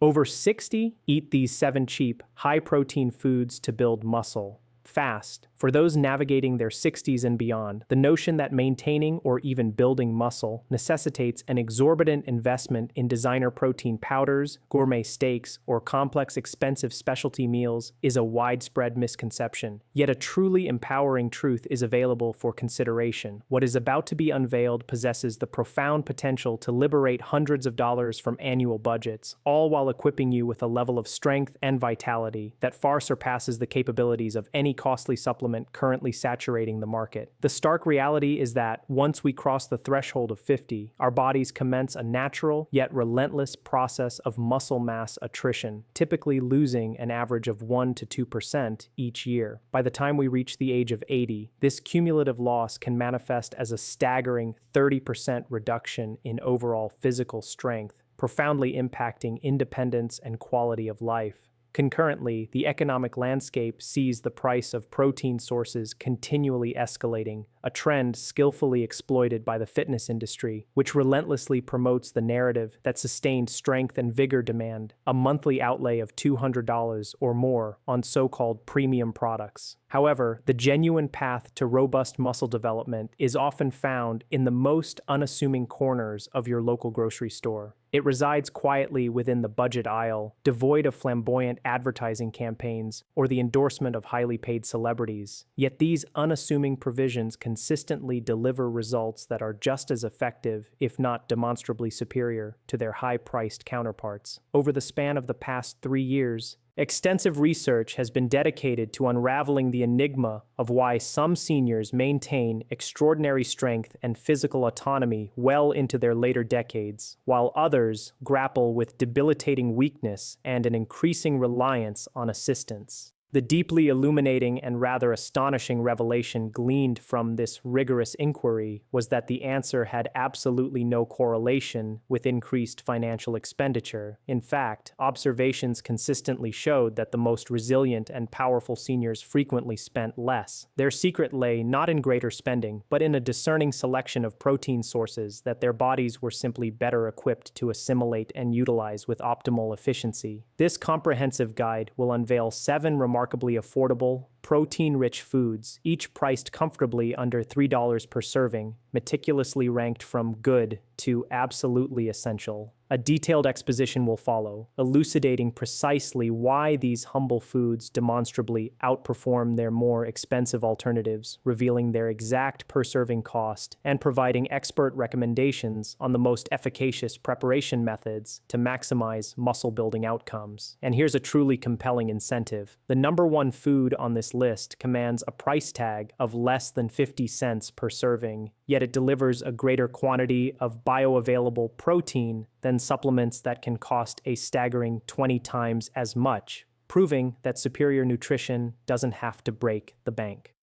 Over 60 eat these 7 cheap, high-protein foods to build muscle. Fast. For those navigating their 60s and beyond, the notion that maintaining or even building muscle necessitates an exorbitant investment in designer protein powders, gourmet steaks, or complex expensive specialty meals is a widespread misconception. Yet a truly empowering truth is available for consideration. What is about to be unveiled possesses the profound potential to liberate hundreds of dollars from annual budgets, all while equipping you with a level of strength and vitality that far surpasses the capabilities of any costly supplement currently saturating the market. The stark reality is that once we cross the threshold of 50, our bodies commence a natural yet relentless process of muscle mass attrition, typically losing an average of 1 to 2% each year. By the time we reach the age of 80, this cumulative loss can manifest as a staggering 30% reduction in overall physical strength, profoundly impacting independence and quality of life. Concurrently, the economic landscape sees the price of protein sources continually escalating, a trend skillfully exploited by the fitness industry, which relentlessly promotes the narrative that sustained strength and vigor demand a monthly outlay of $200 or more on so-called premium products. However, the genuine path to robust muscle development is often found in the most unassuming corners of your local grocery store. It resides quietly within the budget aisle, devoid of flamboyant advertising campaigns or the endorsement of highly paid celebrities. Yet these unassuming provisions consistently deliver results that are just as effective, if not demonstrably superior, to their high-priced counterparts. Over the span of the past 3 years, extensive research has been dedicated to unraveling the enigma of why some seniors maintain extraordinary strength and physical autonomy well into their later decades, while others grapple with debilitating weakness and an increasing reliance on assistance. The deeply illuminating and rather astonishing revelation gleaned from this rigorous inquiry was that the answer had absolutely no correlation with increased financial expenditure. In fact, observations consistently showed that the most resilient and powerful seniors frequently spent less. Their secret lay not in greater spending, but in a discerning selection of protein sources that their bodies were simply better equipped to assimilate and utilize with optimal efficiency. This comprehensive guide will unveil 7 remarkably affordable, protein-rich foods, each priced comfortably under $3 per serving, meticulously ranked from good to absolutely essential. A detailed exposition will follow, elucidating precisely why these humble foods demonstrably outperform their more expensive alternatives, revealing their exact per-serving cost, and providing expert recommendations on the most efficacious preparation methods to maximize muscle-building outcomes. And here's a truly compelling incentive. The number 1 food on this list commands a price tag of less than 50 cents per serving, yet it delivers a greater quantity of bioavailable protein than supplements that can cost a staggering 20 times as much, proving that superior nutrition doesn't have to break the bank.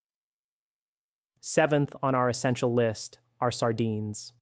7th on our essential list are sardines.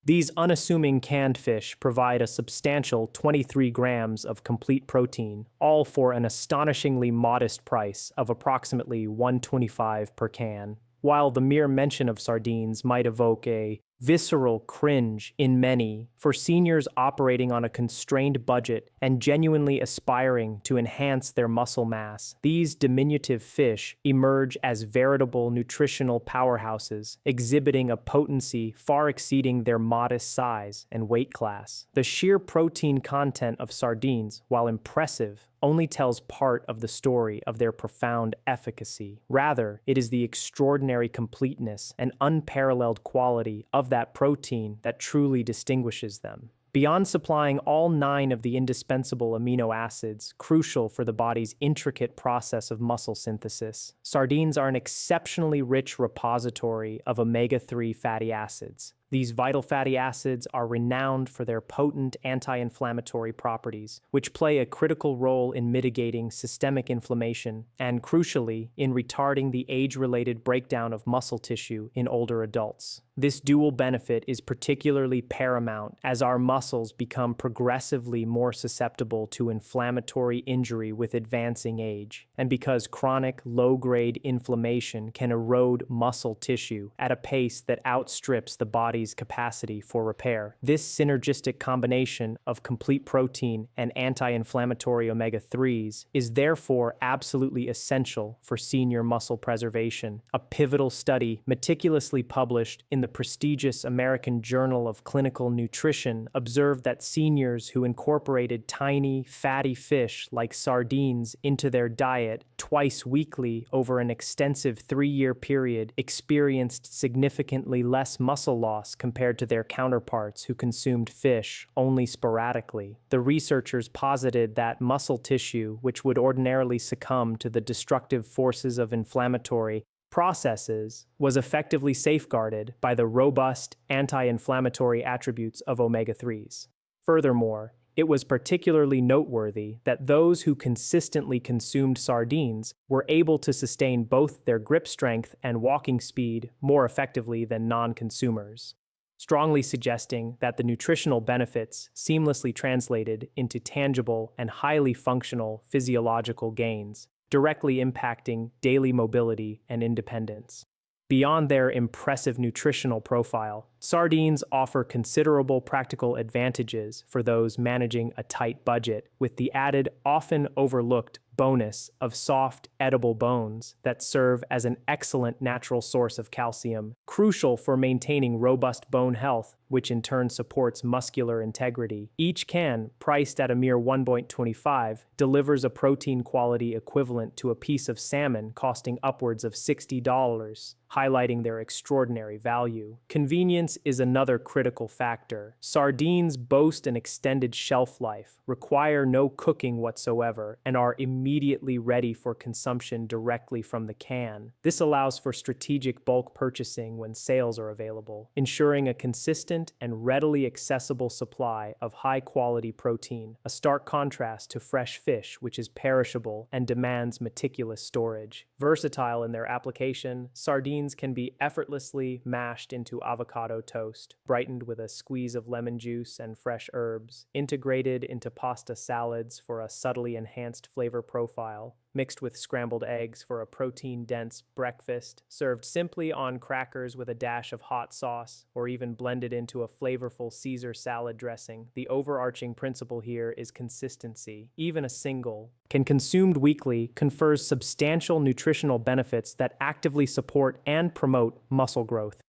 These unassuming canned fish provide a substantial 23 grams of complete protein, all for an astonishingly modest price of approximately $1.25 per can. While the mere mention of sardines might evoke a visceral cringe in many, for seniors operating on a constrained budget and genuinely aspiring to enhance their muscle mass, these diminutive fish emerge as veritable nutritional powerhouses, exhibiting a potency far exceeding their modest size and weight class. The sheer protein content of sardines, while impressive, only tells part of the story of their profound efficacy. Rather, it is the extraordinary completeness and unparalleled quality of that protein that truly distinguishes them. Beyond supplying all 9 of the indispensable amino acids crucial for the body's intricate process of muscle synthesis, sardines are an exceptionally rich repository of omega-3 fatty acids. These vital fatty acids are renowned for their potent anti-inflammatory properties, which play a critical role in mitigating systemic inflammation and, crucially, in retarding the age-related breakdown of muscle tissue in older adults. This dual benefit is particularly paramount as our muscles become progressively more susceptible to inflammatory injury with advancing age, and because chronic low-grade inflammation can erode muscle tissue at a pace that outstrips the body's capacity for repair. This synergistic combination of complete protein and anti-inflammatory omega-3s is therefore absolutely essential for senior muscle preservation. A pivotal study meticulously published in the prestigious American Journal of Clinical Nutrition observed that seniors who incorporated tiny, fatty fish like sardines into their diet twice weekly over an extensive 3-year period experienced significantly less muscle loss compared to their counterparts who consumed fish only sporadically. The researchers posited that muscle tissue, which would ordinarily succumb to the destructive forces of inflammatory processes, was effectively safeguarded by the robust anti-inflammatory attributes of omega-3s. Furthermore, it was particularly noteworthy that those who consistently consumed sardines were able to sustain both their grip strength and walking speed more effectively than non-consumers, strongly suggesting that the nutritional benefits seamlessly translated into tangible and highly functional physiological gains, directly impacting daily mobility and independence. Beyond their impressive nutritional profile, sardines offer considerable practical advantages for those managing a tight budget, with the added, often overlooked bonus of soft, edible bones that serve as an excellent natural source of calcium, crucial for maintaining robust bone health, which in turn supports muscular integrity. Each can, priced at a mere $1.25, delivers a protein quality equivalent to a piece of salmon costing upwards of $60, highlighting their extraordinary value. Convenience is another critical factor. Sardines boast an extended shelf life, require no cooking whatsoever, and are immediately ready for consumption directly from the can. This allows for strategic bulk purchasing when sales are available, ensuring a consistent and readily accessible supply of high-quality protein, a stark contrast to fresh fish, which is perishable and demands meticulous storage. Versatile in their application, sardines can be effortlessly mashed into avocado toast, brightened with a squeeze of lemon juice and fresh herbs, integrated into pasta salads for a subtly enhanced flavor profile, mixed with scrambled eggs for a protein-dense breakfast, served simply on crackers with a dash of hot sauce, or even blended into a flavorful Caesar salad dressing. The overarching principle here is consistency. Even a single, can consumed weekly, confers substantial nutritional benefits that actively support and promote muscle growth.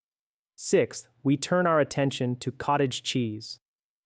Sixth, we turn our attention to cottage cheese.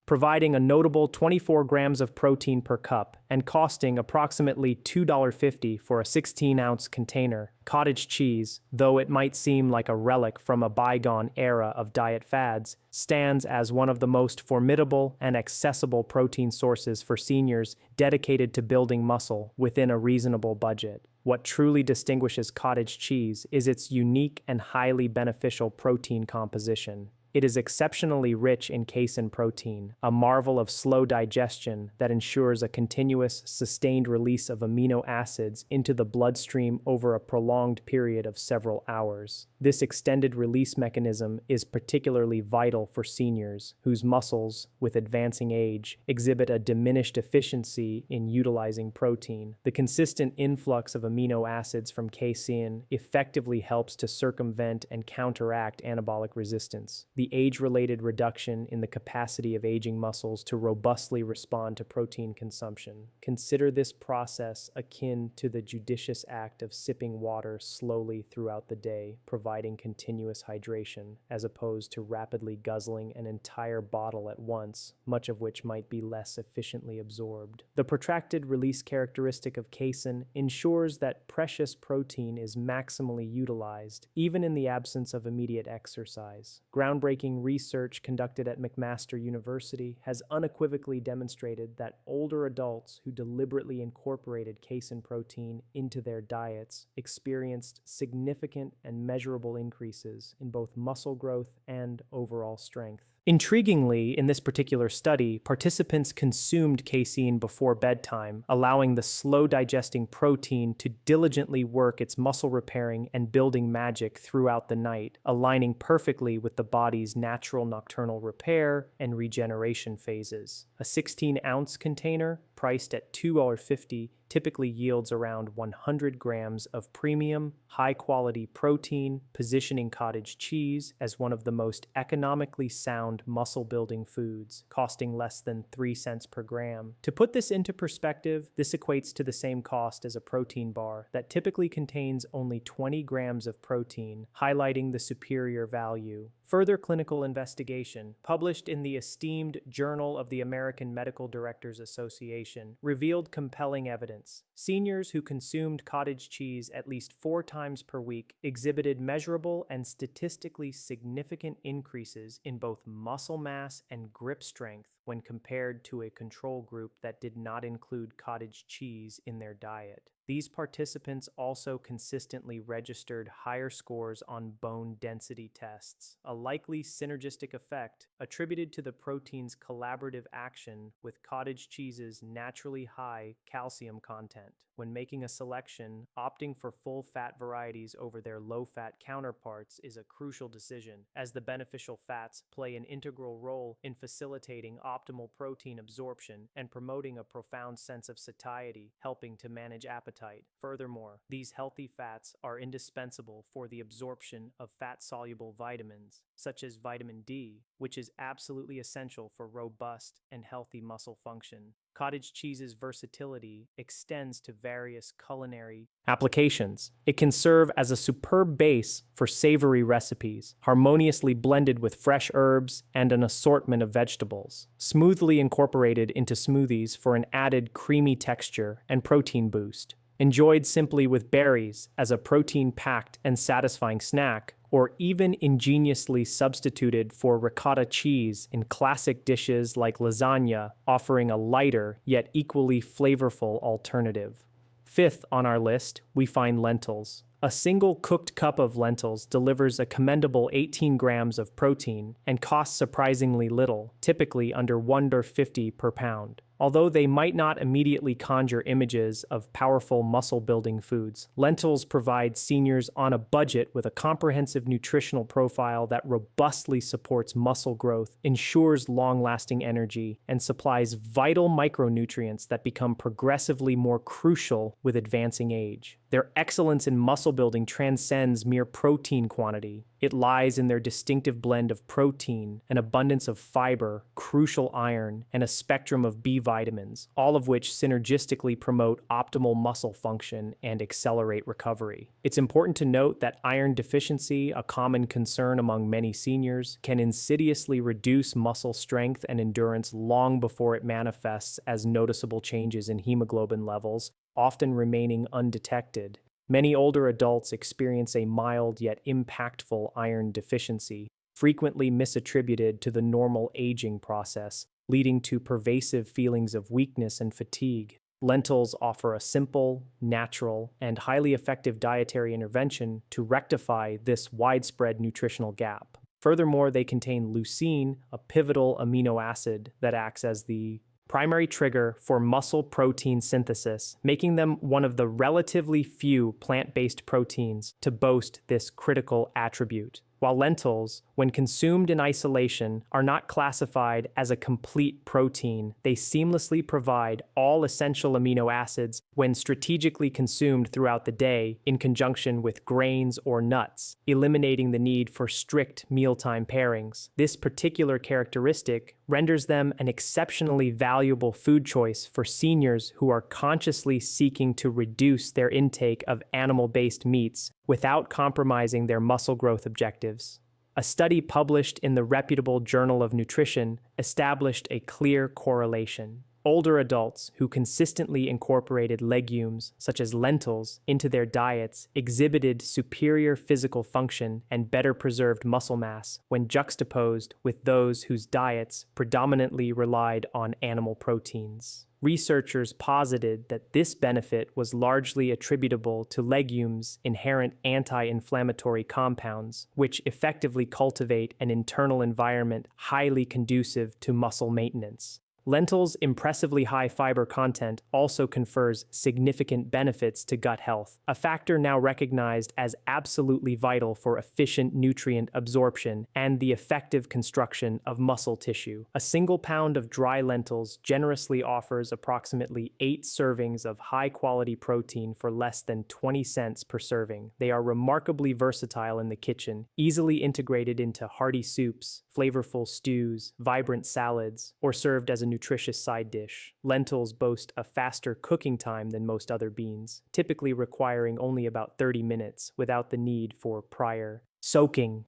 Providing a notable 24 grams of protein per cup and costing approximately $2.50 for a 16-ounce container, cottage cheese, though it might seem like a relic from a bygone era of diet fads, stands as one of the most formidable and accessible protein sources for seniors dedicated to building muscle within a reasonable budget. What truly distinguishes cottage cheese is its unique and highly beneficial protein composition. It is exceptionally rich in casein protein, a marvel of slow digestion that ensures a continuous, sustained release of amino acids into the bloodstream over a prolonged period of several hours. This extended release mechanism is particularly vital for seniors whose muscles, with advancing age, exhibit a diminished efficiency in utilizing protein. The consistent influx of amino acids from casein effectively helps to circumvent and counteract anabolic resistance. The age-related reduction in the capacity of aging muscles to robustly respond to protein consumption. Consider this process akin to the judicious act of sipping water slowly throughout the day, providing continuous hydration, as opposed to rapidly guzzling an entire bottle at once, much of which might be less efficiently absorbed. The protracted release characteristic of casein ensures that precious protein is maximally utilized, even in the absence of immediate exercise. Groundbreaking research conducted at McMaster University has unequivocally demonstrated that older adults who deliberately incorporated casein protein into their diets experienced significant and measurable increases in both muscle growth and overall strength. Intriguingly, in this particular study, participants consumed casein before bedtime, allowing the slow-digesting protein to diligently work its muscle-repairing and building magic throughout the night, aligning perfectly with the body's natural nocturnal repair and regeneration phases. A 16-ounce container, priced at $2.50, typically yields around 100 grams of premium, high-quality protein, positioning cottage cheese as one of the most economically sound muscle-building foods, costing less than 3 cents per gram. To put this into perspective, this equates to the same cost as a protein bar that typically contains only 20 grams of protein, highlighting the superior value. Further clinical investigation, published in the esteemed Journal of the American Medical Directors Association, revealed compelling evidence. Seniors who consumed cottage cheese at least 4 times per week exhibited measurable and statistically significant increases in both muscle mass and grip strength when compared to a control group that did not include cottage cheese in their diet. These participants also consistently registered higher scores on bone density tests, a likely synergistic effect attributed to the protein's collaborative action with cottage cheese's naturally high calcium content. When making a selection, opting for full-fat varieties over their low-fat counterparts is a crucial decision, as the beneficial fats play an integral role in facilitating optimal protein absorption and promoting a profound sense of satiety, helping to manage appetite. Furthermore, these healthy fats are indispensable for the absorption of fat-soluble vitamins, such as vitamin D, which is absolutely essential for robust and healthy muscle function. Cottage cheese's versatility extends to various culinary applications. It can serve as a superb base for savory recipes, harmoniously blended with fresh herbs and an assortment of vegetables, smoothly incorporated into smoothies for an added creamy texture and protein boost. Enjoyed simply with berries as a protein-packed and satisfying snack, or even ingeniously substituted for ricotta cheese in classic dishes like lasagna, offering a lighter yet equally flavorful alternative. Fifth on our list, we find lentils. A single cooked cup of lentils delivers a commendable 18 grams of protein and costs surprisingly little, typically under $1.50 per pound. Although they might not immediately conjure images of powerful muscle-building foods, lentils provide seniors on a budget with a comprehensive nutritional profile that robustly supports muscle growth, ensures long-lasting energy, and supplies vital micronutrients that become progressively more crucial with advancing age. Their excellence in muscle building transcends mere protein quantity. It lies in their distinctive blend of protein, an abundance of fiber, crucial iron, and a spectrum of B vitamins, all of which synergistically promote optimal muscle function and accelerate recovery. It's important to note that iron deficiency, a common concern among many seniors, can insidiously reduce muscle strength and endurance long before it manifests as noticeable changes in hemoglobin levels, often remaining undetected. Many older adults experience a mild yet impactful iron deficiency, frequently misattributed to the normal aging process, leading to pervasive feelings of weakness and fatigue. Lentils offer a simple, natural, and highly effective dietary intervention to rectify this widespread nutritional gap. Furthermore, they contain leucine, a pivotal amino acid that acts as the primary trigger for muscle protein synthesis, making them one of the relatively few plant-based proteins to boast this critical attribute. While lentils, when consumed in isolation, are not classified as a complete protein, they seamlessly provide all essential amino acids when strategically consumed throughout the day in conjunction with grains or nuts, eliminating the need for strict mealtime pairings. This particular characteristic renders them an exceptionally valuable food choice for seniors who are consciously seeking to reduce their intake of animal-based meats without compromising their muscle growth objectives. A study published in the reputable Journal of Nutrition established a clear correlation. Older adults who consistently incorporated legumes, such as lentils, into their diets exhibited superior physical function and better preserved muscle mass when juxtaposed with those whose diets predominantly relied on animal proteins. Researchers posited that this benefit was largely attributable to legumes' inherent anti-inflammatory compounds, which effectively cultivate an internal environment highly conducive to muscle maintenance. Lentils' impressively high fiber content also confers significant benefits to gut health, a factor now recognized as absolutely vital for efficient nutrient absorption and the effective construction of muscle tissue. A single pound of dry lentils generously offers approximately 8 servings of high-quality protein for less than 20 cents per serving. They are remarkably versatile in the kitchen, easily integrated into hearty soups, flavorful stews, vibrant salads, or served as a nutritious side dish. Lentils boast a faster cooking time than most other beans, typically requiring only about 30 minutes without the need for prior soaking.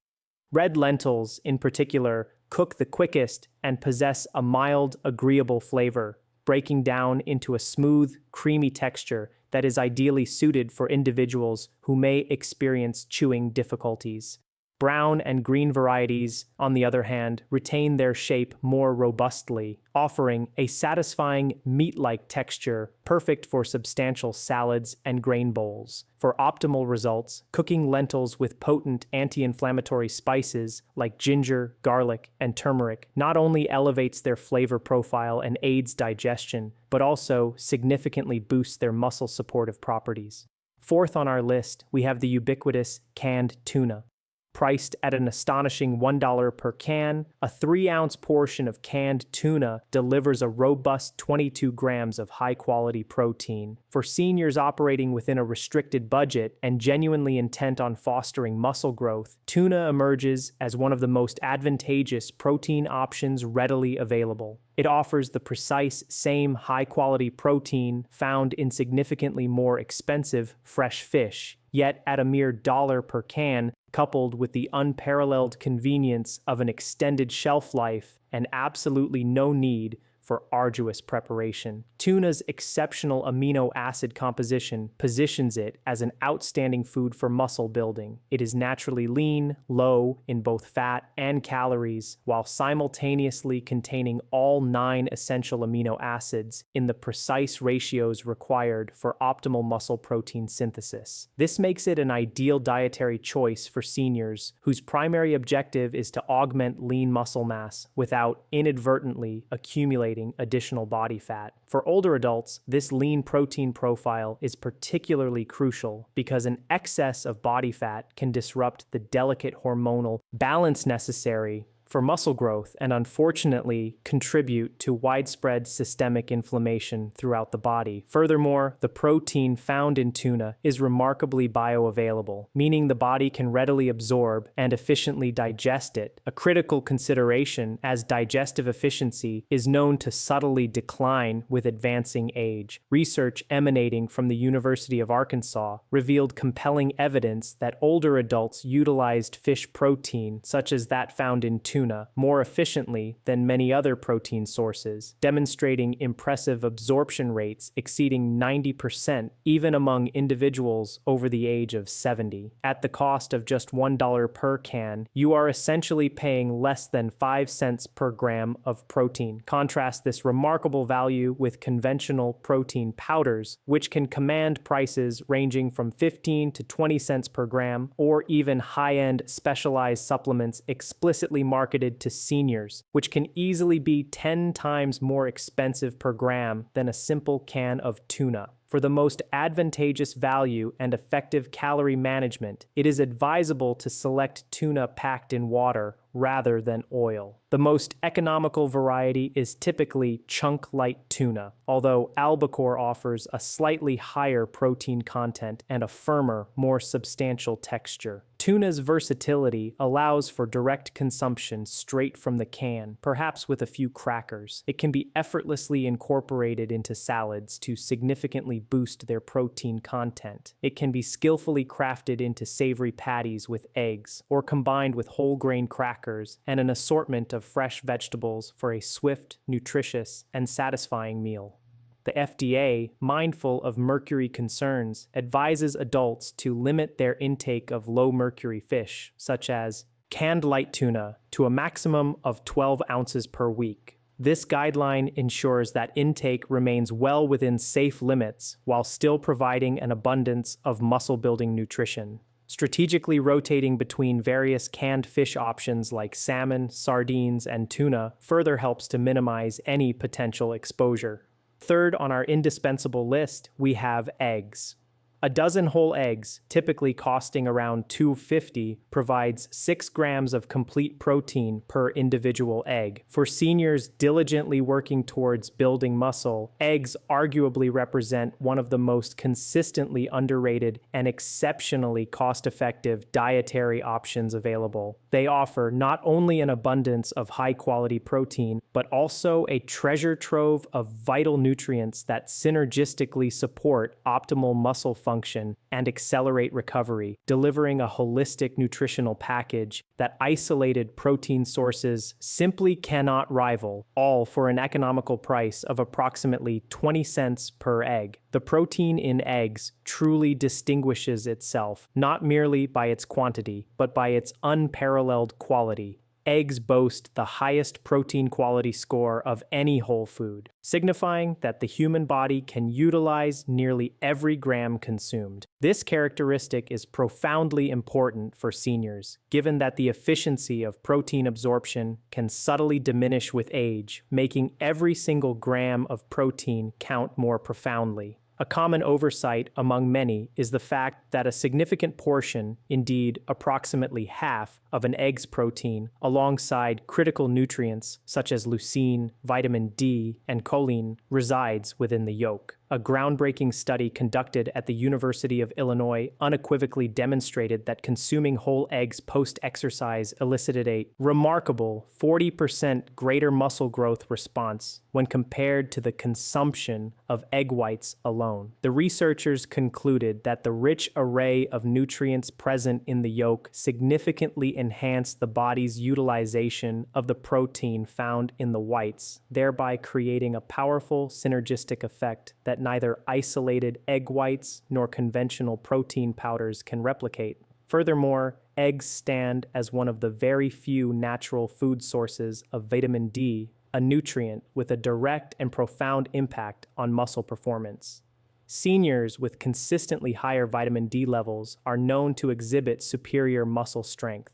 Red lentils, in particular, cook the quickest and possess a mild, agreeable flavor, breaking down into a smooth, creamy texture that is ideally suited for individuals who may experience chewing difficulties. Brown and green varieties, on the other hand, retain their shape more robustly, offering a satisfying meat-like texture perfect for substantial salads and grain bowls. For optimal results, cooking lentils with potent anti-inflammatory spices like ginger, garlic, and turmeric not only elevates their flavor profile and aids digestion, but also significantly boosts their muscle supportive properties. Fourth on our list, we have the ubiquitous canned tuna. Priced at an astonishing $1 per can, a 3-ounce portion of canned tuna delivers a robust 22 grams of high-quality protein. For seniors operating within a restricted budget and genuinely intent on fostering muscle growth, tuna emerges as one of the most advantageous protein options readily available. It offers the precise same high-quality protein found in significantly more expensive fresh fish, yet at a mere $1 per can, coupled with the unparalleled convenience of an extended shelf life and absolutely no need for arduous preparation. Tuna's exceptional amino acid composition positions it as an outstanding food for muscle building. It is naturally lean, low in both fat and calories, while simultaneously containing all 9 essential amino acids in the precise ratios required for optimal muscle protein synthesis. This makes it an ideal dietary choice for seniors whose primary objective is to augment lean muscle mass without inadvertently accumulating additional body fat. For older adults, this lean protein profile is particularly crucial because an excess of body fat can disrupt the delicate hormonal balance necessary for muscle growth and unfortunately contribute to widespread systemic inflammation throughout the body. Furthermore, the protein found in tuna is remarkably bioavailable, meaning the body can readily absorb and efficiently digest it, a critical consideration as digestive efficiency is known to subtly decline with advancing age. Research emanating from the University of Arkansas revealed compelling evidence that older adults utilized fish protein, such as that found in tuna, more efficiently than many other protein sources, demonstrating impressive absorption rates exceeding 90% even among individuals over the age of 70. At the cost of just $1 per can, you are essentially paying less than 5 cents per gram of protein. Contrast this remarkable value with conventional protein powders, which can command prices ranging from 15 to 20 cents per gram, or even high-end specialized supplements explicitly marketed to seniors, which can easily be 10 times more expensive per gram than a simple can of tuna. For the most advantageous value and effective calorie management, it is advisable to select tuna packed in water rather than oil. The most economical variety is typically chunk light tuna, although albacore offers a slightly higher protein content and a firmer, more substantial texture. Tuna's versatility allows for direct consumption straight from the can, perhaps with a few crackers. It can be effortlessly incorporated into salads to significantly boost their protein content. It can be skillfully crafted into savory patties with eggs, or combined with whole grain crackers and an assortment of fresh vegetables for a swift, nutritious, and satisfying meal. The FDA, mindful of mercury concerns, advises adults to limit their intake of low-mercury fish, such as canned light tuna, to a maximum of 12 ounces per week. This guideline ensures that intake remains well within safe limits while still providing an abundance of muscle-building nutrition. Strategically rotating between various canned fish options like salmon, sardines, and tuna further helps to minimize any potential exposure. Third on our indispensable list, we have eggs. A dozen whole eggs, typically costing around $2.50, provides 6 grams of complete protein per individual egg. For seniors diligently working towards building muscle, eggs arguably represent one of the most consistently underrated and exceptionally cost-effective dietary options available. They offer not only an abundance of high-quality protein, but also a treasure trove of vital nutrients that synergistically support optimal muscle function and accelerate recovery, delivering a holistic nutritional package that isolated protein sources simply cannot rival, all for an economical price of approximately 20 cents per egg. The protein in eggs truly distinguishes itself not merely by its quantity, but by its unparalleled quality. Eggs boast the highest protein quality score of any whole food, signifying that the human body can utilize nearly every gram consumed. This characteristic is profoundly important for seniors, given that the efficiency of protein absorption can subtly diminish with age, making every single gram of protein count more profoundly. A common oversight among many is the fact that a significant portion, indeed approximately half, of an egg's protein, alongside critical nutrients such as leucine, vitamin D, and choline, resides within the yolk. A groundbreaking study conducted at the University of Illinois unequivocally demonstrated that consuming whole eggs post-exercise elicited a remarkable 40% greater muscle growth response when compared to the consumption of egg whites alone. The researchers concluded that the rich array of nutrients present in the yolk significantly enhanced the body's utilization of the protein found in the whites, thereby creating a powerful synergistic effect that neither isolated egg whites nor conventional protein powders can replicate. Furthermore, eggs stand as one of the very few natural food sources of vitamin D, a nutrient with a direct and profound impact on muscle performance. Seniors with consistently higher vitamin D levels are known to exhibit superior muscle strength.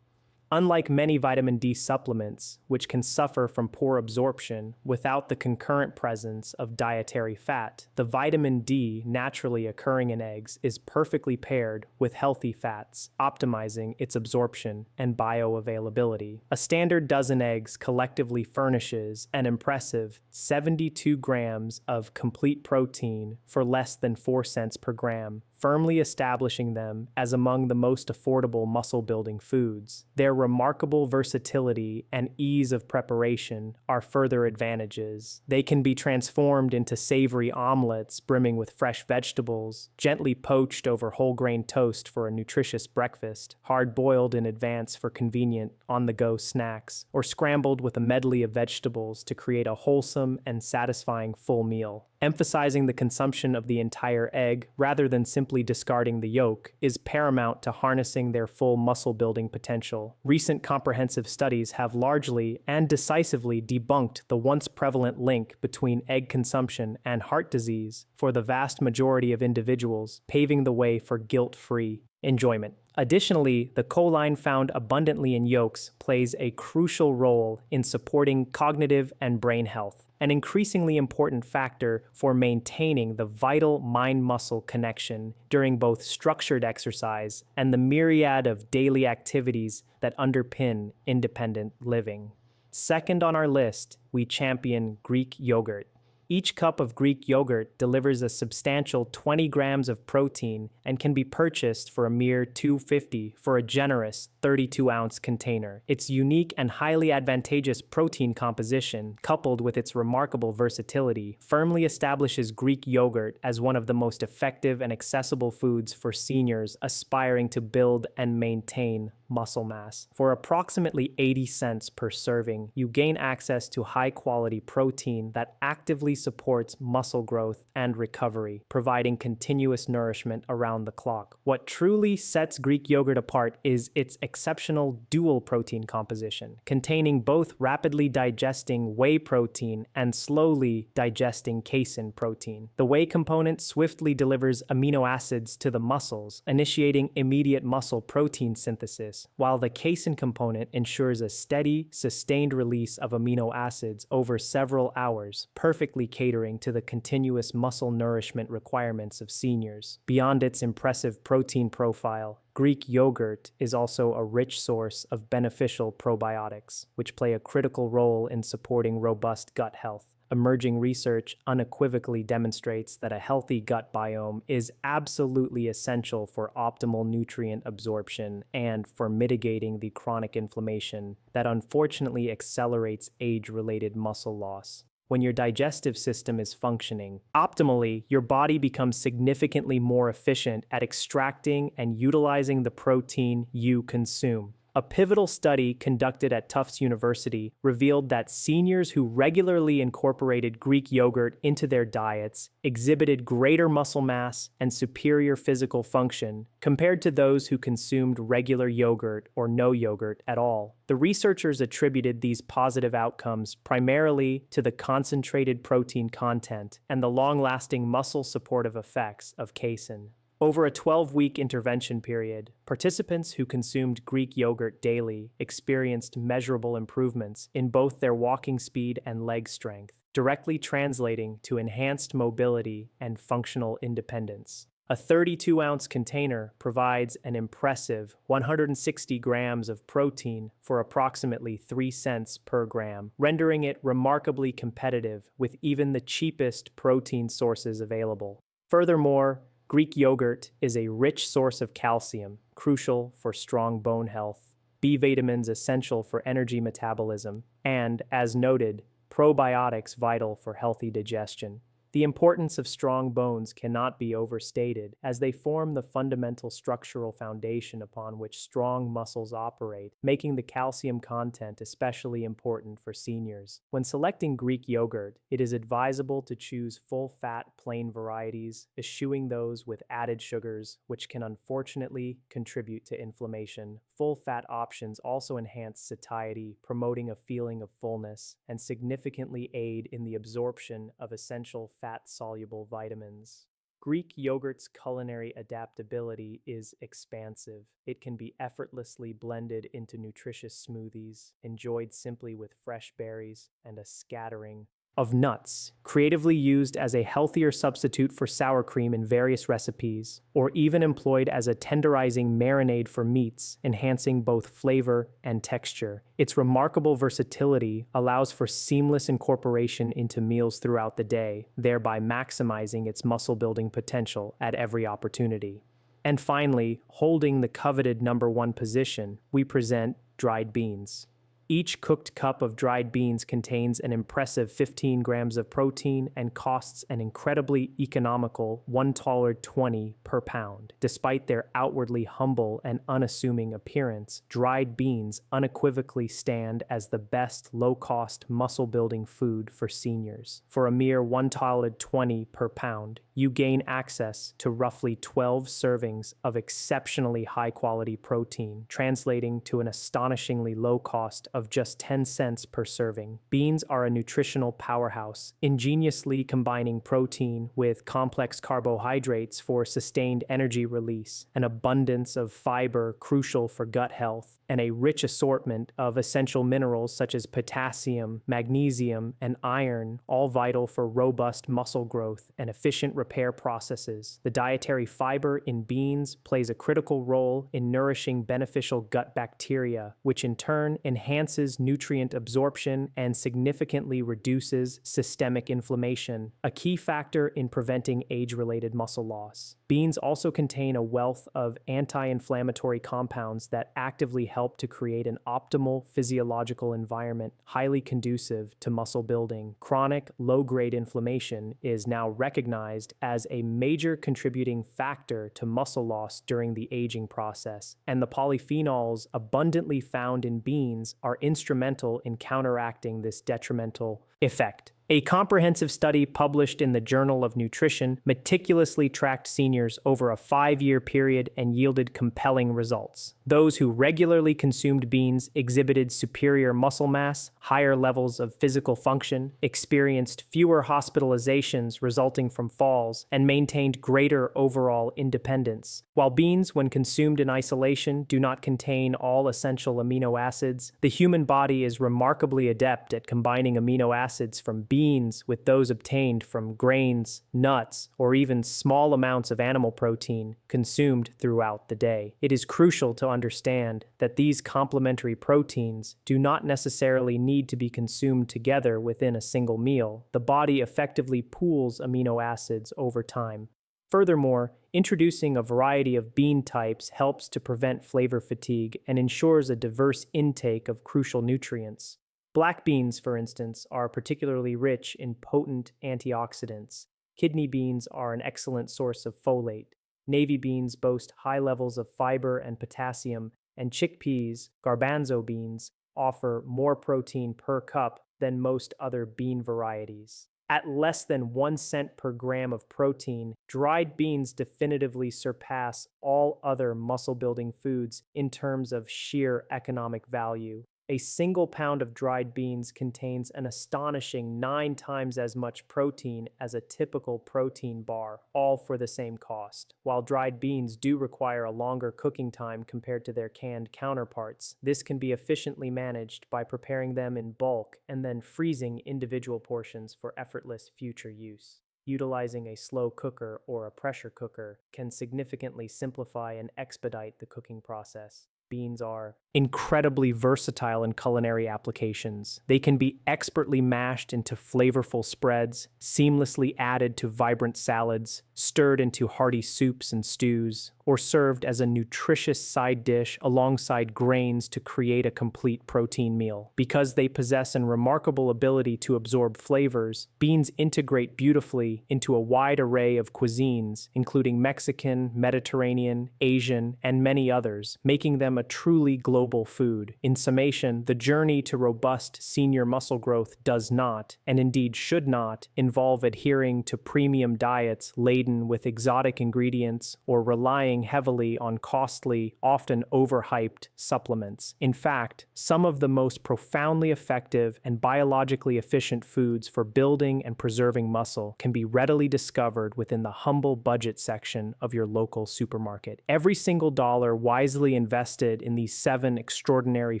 Unlike many vitamin D supplements, which can suffer from poor absorption without the concurrent presence of dietary fat, the vitamin D naturally occurring in eggs is perfectly paired with healthy fats, optimizing its absorption and bioavailability. A standard dozen eggs collectively furnishes an impressive 72 grams of complete protein for less than 4 cents per gram, firmly establishing them as among the most affordable muscle-building foods. Their remarkable versatility and ease of preparation are further advantages. They can be transformed into savory omelets brimming with fresh vegetables, gently poached over whole-grain toast for a nutritious breakfast, hard-boiled in advance for convenient on-the-go snacks, or scrambled with a medley of vegetables to create a wholesome and satisfying full meal. Emphasizing the consumption of the entire egg rather than simply discarding the yolk is paramount to harnessing their full muscle-building potential. Recent comprehensive studies have largely and decisively debunked the once prevalent link between egg consumption and heart disease for the vast majority of individuals, paving the way for guilt-free enjoyment. Additionally, the choline found abundantly in yolks plays a crucial role in supporting cognitive and brain health, an increasingly important factor for maintaining the vital mind-muscle connection during both structured exercise and the myriad of daily activities that underpin independent living. Second on our list, we champion Greek yogurt. Each cup of Greek yogurt delivers a substantial 20 grams of protein and can be purchased for a mere $2.50 for a generous 32-ounce container. Its unique and highly advantageous protein composition, coupled with its remarkable versatility, firmly establishes Greek yogurt as one of the most effective and accessible foods for seniors aspiring to build and maintain muscle mass. For approximately 80 cents per serving, you gain access to high-quality protein that actively supports muscle growth and recovery, providing continuous nourishment around the clock. What truly sets Greek yogurt apart is its exceptional dual protein composition, containing both rapidly digesting whey protein and slowly digesting casein protein. The whey component swiftly delivers amino acids to the muscles, initiating immediate muscle protein synthesis, while the casein component ensures a steady, sustained release of amino acids over several hours, perfectly catering to the continuous muscle nourishment requirements of seniors. Beyond its impressive protein profile, Greek yogurt is also a rich source of beneficial probiotics, which play a critical role in supporting robust gut health. Emerging research unequivocally demonstrates that a healthy gut biome is absolutely essential for optimal nutrient absorption and for mitigating the chronic inflammation that unfortunately accelerates age-related muscle loss. When your digestive system is functioning optimally, your body becomes significantly more efficient at extracting and utilizing the protein you consume. A pivotal study conducted at Tufts University revealed that seniors who regularly incorporated Greek yogurt into their diets exhibited greater muscle mass and superior physical function compared to those who consumed regular yogurt or no yogurt at all. The researchers attributed these positive outcomes primarily to the concentrated protein content and the long-lasting muscle supportive effects of casein. Over a 12-week intervention period, participants who consumed Greek yogurt daily experienced measurable improvements in both their walking speed and leg strength, directly translating to enhanced mobility and functional independence. A 32-ounce container provides an impressive 160 grams of protein for approximately 3 cents per gram, rendering it remarkably competitive with even the cheapest protein sources available. Furthermore, Greek yogurt is a rich source of calcium, crucial for strong bone health, B vitamins essential for energy metabolism, and, as noted, probiotics vital for healthy digestion. The importance of strong bones cannot be overstated, as they form the fundamental structural foundation upon which strong muscles operate, making the calcium content especially important for seniors. When selecting Greek yogurt, it is advisable to choose full-fat plain varieties, eschewing those with added sugars, which can unfortunately contribute to inflammation. Full-fat options also enhance satiety, promoting a feeling of fullness, and significantly aid in the absorption of essential fat-soluble vitamins. Greek yogurt's culinary adaptability is expansive. It can be effortlessly blended into nutritious smoothies, enjoyed simply with fresh berries and a scattering of nuts, creatively used as a healthier substitute for sour cream in various recipes, or even employed as a tenderizing marinade for meats, enhancing both flavor and texture. Its remarkable versatility allows for seamless incorporation into meals throughout the day, thereby maximizing its muscle-building potential at every opportunity. And finally, holding the coveted #1 position, we present dried beans. Each cooked cup of dried beans contains an impressive 15 grams of protein and costs an incredibly economical $1.20 per pound. Despite their outwardly humble and unassuming appearance, dried beans unequivocally stand as the best low-cost muscle-building food for seniors. For a mere $1.20 per pound, you gain access to roughly 12 servings of exceptionally high-quality protein, translating to an astonishingly low cost of just 10 cents per serving. Beans are a nutritional powerhouse, ingeniously combining protein with complex carbohydrates for sustained energy release, an abundance of fiber crucial for gut health, and a rich assortment of essential minerals such as potassium, magnesium, and iron, all vital for robust muscle growth and efficient repair processes. The dietary fiber in beans plays a critical role in nourishing beneficial gut bacteria, which in turn enhances enhances nutrient absorption and significantly reduces systemic inflammation, a key factor in preventing age-related muscle loss. Beans also contain a wealth of anti-inflammatory compounds that actively help to create an optimal physiological environment highly conducive to muscle building. Chronic, low-grade inflammation is now recognized as a major contributing factor to muscle loss during the aging process, and the polyphenols abundantly found in beans are instrumental in counteracting this detrimental effect. A comprehensive study published in the Journal of Nutrition meticulously tracked seniors over a 5-year period and yielded compelling results. Those who regularly consumed beans exhibited superior muscle mass, higher levels of physical function, experienced fewer hospitalizations resulting from falls, and maintained greater overall independence. While beans, when consumed in isolation, do not contain all essential amino acids, the human body is remarkably adept at combining amino acids from beans with those obtained from grains, nuts, or even small amounts of animal protein consumed throughout the day. It is crucial to understand that these complementary proteins do not necessarily need to be consumed together within a single meal. The body effectively pools amino acids over time. Furthermore, introducing a variety of bean types helps to prevent flavor fatigue and ensures a diverse intake of crucial nutrients. Black beans, for instance, are particularly rich in potent antioxidants. Kidney beans are an excellent source of folate. Navy beans boast high levels of fiber and potassium, and chickpeas, garbanzo beans, offer more protein per cup than most other bean varieties. At less than 1 cent per gram of protein, dried beans definitively surpass all other muscle-building foods in terms of sheer economic value. A single pound of dried beans contains an astonishing 9 times as much protein as a typical protein bar, all for the same cost. While dried beans do require a longer cooking time compared to their canned counterparts, this can be efficiently managed by preparing them in bulk and then freezing individual portions for effortless future use. Utilizing a slow cooker or a pressure cooker can significantly simplify and expedite the cooking process. Beans are incredibly versatile in culinary applications. They can be expertly mashed into flavorful spreads, seamlessly added to vibrant salads, stirred into hearty soups and stews, or served as a nutritious side dish alongside grains to create a complete protein meal. Because they possess a remarkable ability to absorb flavors, beans integrate beautifully into a wide array of cuisines, including Mexican, Mediterranean, Asian, and many others, making them a truly global food. In summation, the journey to robust senior muscle growth does not, and indeed should not, involve adhering to premium diets laden with exotic ingredients or relying heavily on costly, often overhyped supplements. In fact, some of the most profoundly effective and biologically efficient foods for building and preserving muscle can be readily discovered within the humble budget section of your local supermarket. Every single dollar wisely invested in these 7 extraordinary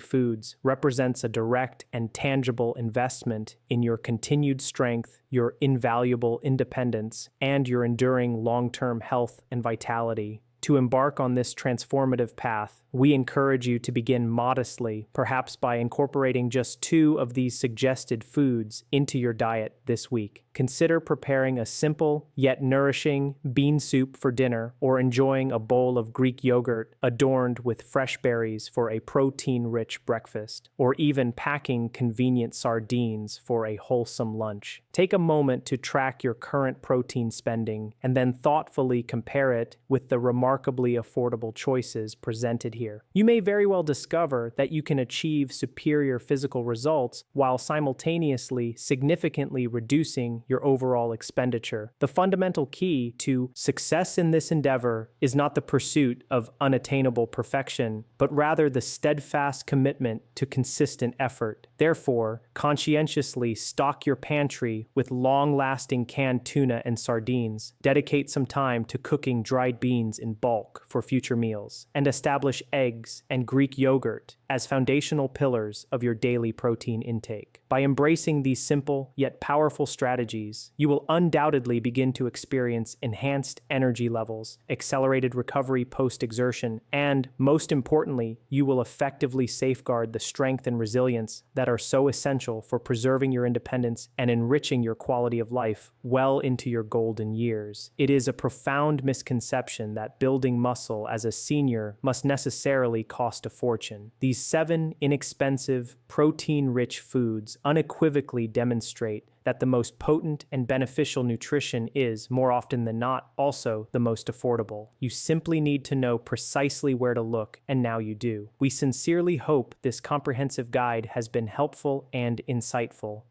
foods represents a direct and tangible investment in your continued strength, your invaluable independence, and your enduring long-term health and vitality. To embark on this transformative path, we encourage you to begin modestly, perhaps by incorporating just 2 of these suggested foods into your diet this week. Consider preparing a simple yet nourishing bean soup for dinner, or enjoying a bowl of Greek yogurt adorned with fresh berries for a protein-rich breakfast, or even packing convenient sardines for a wholesome lunch. Take a moment to track your current protein spending and then thoughtfully compare it with the remarkably affordable choices presented here. You may very well discover that you can achieve superior physical results while simultaneously significantly reducing your overall expenditure. The fundamental key to success in this endeavor is not the pursuit of unattainable perfection, but rather the steadfast commitment to consistent effort. Therefore, conscientiously stock your pantry with long-lasting canned tuna and sardines, dedicate some time to cooking dried beans in bulk for future meals, and establish eggs and Greek yogurt as foundational pillars of your daily protein intake. By embracing these simple yet powerful strategies, you will undoubtedly begin to experience enhanced energy levels, accelerated recovery post-exertion, and, most importantly, you will effectively safeguard the strength and resilience that are so essential for preserving your independence and enriching your quality of life well into your golden years. It is a profound misconception that building muscle as a senior must necessarily cost a fortune. These 7 inexpensive, protein-rich foods unequivocally demonstrate that the most potent and beneficial nutrition is, more often than not, also the most affordable. You simply need to know precisely where to look, and now you do. We sincerely hope this comprehensive guide has been helpful and insightful.